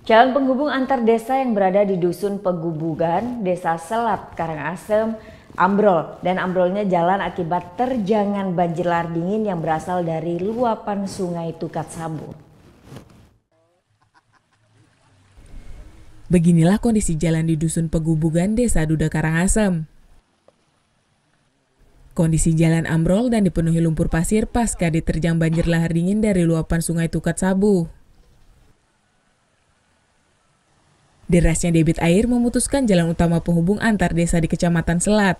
Jalan penghubung antar desa yang berada di Dusun Pegubugan, Desa Selat, Karangasem, ambrol. Dan ambrolnya jalan akibat terjangan banjir lahar dingin yang berasal dari luapan Sungai Tukat Sabu. Beginilah kondisi jalan di Dusun Pegubugan, Desa Duda Karangasem. Kondisi jalan ambrol dan dipenuhi lumpur pasir pasca diterjang banjir lahar dingin dari luapan Sungai Tukat Sabu. Derasnya debit air memutuskan jalan utama penghubung antar desa di Kecamatan Selat.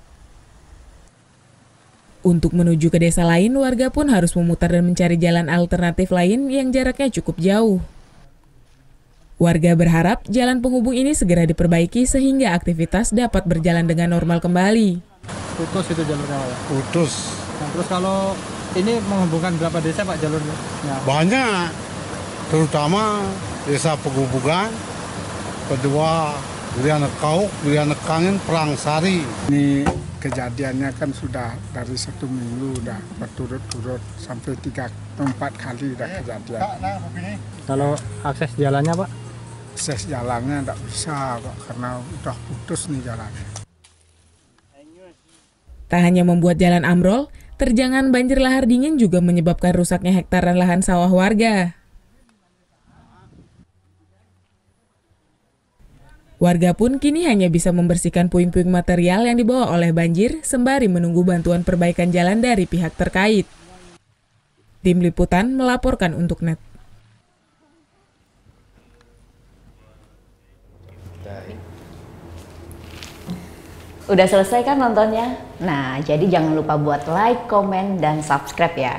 Untuk menuju ke desa lain, warga pun harus memutar dan mencari jalan alternatif lain yang jaraknya cukup jauh. Warga berharap jalan penghubung ini segera diperbaiki sehingga aktivitas dapat berjalan dengan normal kembali. Putus itu jalurnya, Pak? Putus. Nah, terus kalau ini menghubungkan berapa desa, Pak, jalurnya? Ya. Banyak, terutama desa Pegubugan, kedua Durianekau, Durianekangin, Perangsari. Ini kejadiannya kan sudah dari 1 minggu udah berturut-turut sampai 3-4 kali udah kejadian. Kalau akses jalannya, Pak? Akses jalannya tidak bisa, Pak, karena udah putus nih jalannya. Tak hanya membuat jalan ambrol, terjangan banjir lahar dingin juga menyebabkan rusaknya hektaran lahan sawah warga. Warga pun kini hanya bisa membersihkan puing-puing material yang dibawa oleh banjir sembari menunggu bantuan perbaikan jalan dari pihak terkait. Tim Liputan melaporkan untuk NET. Udah selesai kan nontonnya? Nah, jadi jangan lupa buat like, komen, dan subscribe ya.